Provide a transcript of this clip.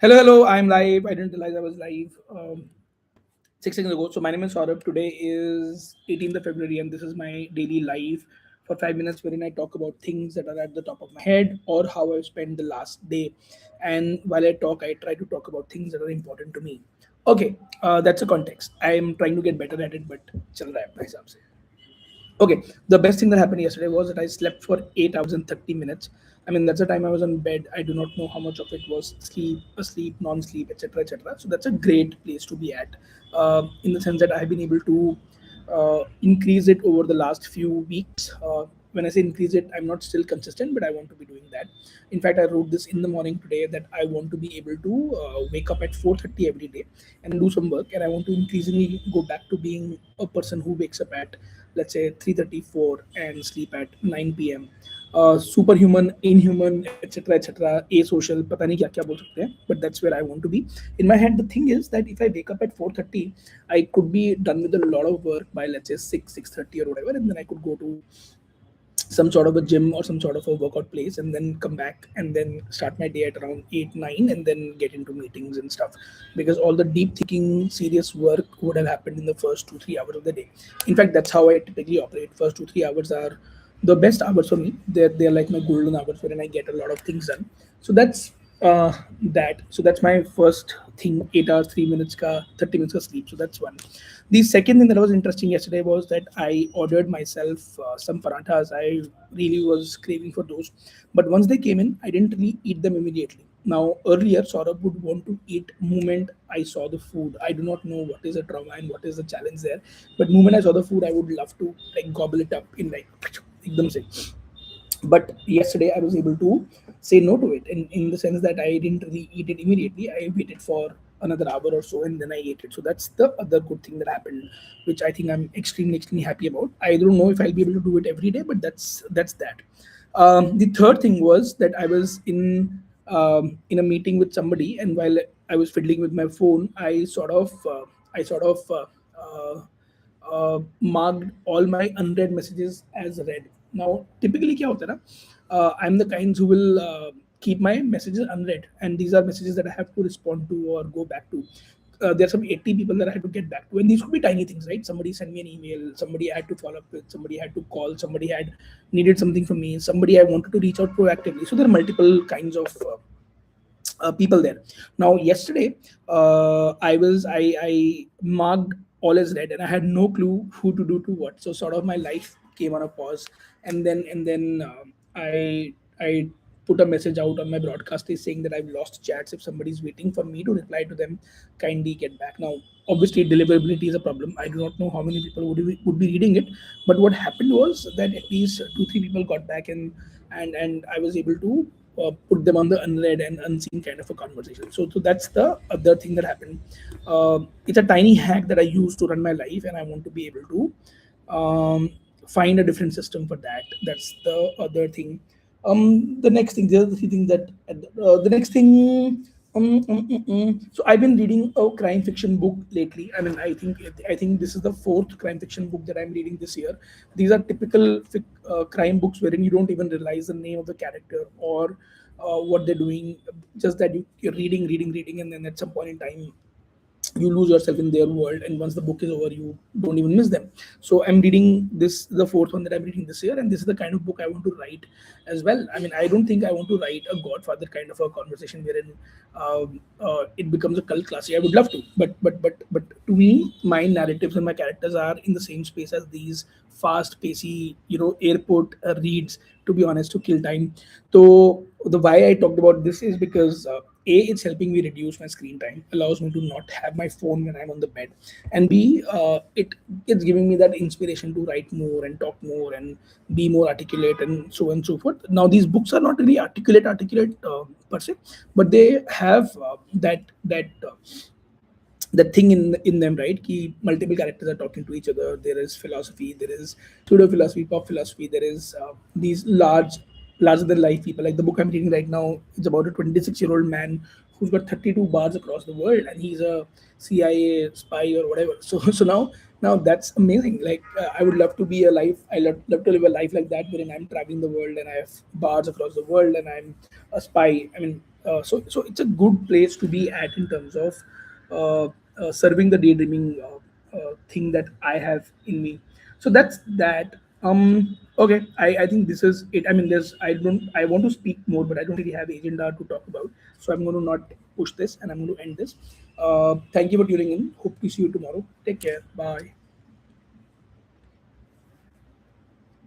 Hello, hello. I'm live. I didn't realize I was live 6 seconds ago. So my name is Saurabh. Today is 18th of February, and this is my daily live for 5 minutes, wherein I talk about things that are at the top of my head or how I've spent the last day. And while I talk, I try to talk about things that are important to me. Okay, that's a context. I am trying to get better at it, but chal raha hai apne hisab se. Okay, the best thing that happened yesterday was that I slept for 8 hours and 30 minutes. I mean, that's the time I was on bed. I do not know how much of it was sleep, asleep, non-sleep, etc., etc. So that's a great place to be at, in the sense that I have been able to increase it over the last few weeks. When I say increase it, I'm not still consistent, but I want to be doing that. In fact, I wrote this in the morning today that I want to be able to wake up at 4:30 every day and do some work, and I want to increasingly go back to being a person who wakes up at, let's say, 3:34 and sleep at 9 p.m. Superhuman, inhuman, etc., etc., asocial, pata nahi kya kya bol sakte hain, but that's where I want to be. In my head, the thing is that if I wake up at 4:30, I could be done with a lot of work by, let's say, 6:30 or whatever, and then I could go to some sort of a gym or some sort of a workout place and then come back and then start my day at around 8 9 and then get into meetings and stuff, because all the deep thinking serious work would have happened in the first 2 3 hours of the day. In fact, that's how I typically operate. First 2 3 hours are the best hours for me. They're like my golden hours wherein I get a lot of things done. So that's my first thing. 8 hours 3 minutes ka 30 minutes ka sleep. So that's one. The second thing that was interesting yesterday was that I ordered myself some parathas. I really was craving for those, but once they came in, I didn't really eat them immediately. Now earlier, Saurabh would want to eat moment I saw the food. I do not know what is the trauma and what is the challenge there, but moment I saw the food, I would love to like gobble it up in like ekdam se. But yesterday I was able to say no to it, in the sense that I didn't really eat it immediately. I waited for another hour or so and then I ate it. So that's the other good thing that happened, which I think I'm extremely happy about. I don't know if I'll be able to do it every day, but that's that. The third thing was that I was in a meeting with somebody, and while I was fiddling with my phone, I sort of marked all my unread messages as read. Now, typically, kya hota hai na? I'm the kinds who will keep my messages unread, and these are messages that I have to respond to or go back to. There are some 80 people that I had to get back to, and these could be tiny things, right? Somebody sent me an email, somebody I had to follow up with, somebody had to call, somebody had needed something from me, somebody I wanted to reach out proactively. So there are multiple kinds of people there. Now, yesterday, I marked all as red, and I had no clue who to do to what. So sort of my life came on a pause, and then I put a message out on my broadcast is saying that I've lost chats. If somebody's waiting for me to reply to them, kindly get back. Now, obviously, deliverability is a problem. I do not know how many people would be reading it, but what happened was that at least 2 3 people got back, and I was able to put them on the unread and unseen kind of a conversation. So that's the other thing that happened. It's a tiny hack that I use to run my life, and I want to be able to find a different system for that. That's the other thing. The next thing, the other three things that the next thing. So I've been reading a crime fiction book lately. I think this is the fourth crime fiction book that I'm reading this year. These are typical crime books wherein you don't even realize the name of the character or what they're doing. Just that you're reading, and then at some point in time you lose yourself in their world, and once the book is over you don't even miss them. So I'm reading this, the fourth one that I'm reading this year, and this is the kind of book I want to write as well. I mean, I don't think I want to write a Godfather kind of a conversation wherein it becomes a cult classic. I would love to, but to me, my narratives and my characters are in the same space as these fast pacey, airport reads, to be honest, to kill time. So the why I talked about this is because a, it's helping me reduce my screen time, allows me to not have my phone when I'm on the bed, and b, it's giving me that inspiration to write more and talk more and be more articulate and so on and so forth. Now these books are not really articulate per se, but they have that thing in them, right? Ki multiple characters are talking to each other. There is philosophy, there is pseudo philosophy, pop philosophy. There is these larger than life people. Like the book I'm reading right now, it's about a 26-year-old man who's got 32 bars across the world, and he's a CIA spy or whatever. So now Now that's amazing. Like I would love to be a life. I love to live a life like that, wherein I'm traveling the world and I have bars across the world and I'm a spy. I mean, so it's a good place to be at in terms of serving the daydreaming thing that I have in me. So that's that. Okay, I think this is it. I mean, I want to speak more, but I don't really have agenda to talk about. So I'm going to not push this, and I'm going to end this. Thank you for tuning in. Hope to see you tomorrow. Take care. Bye.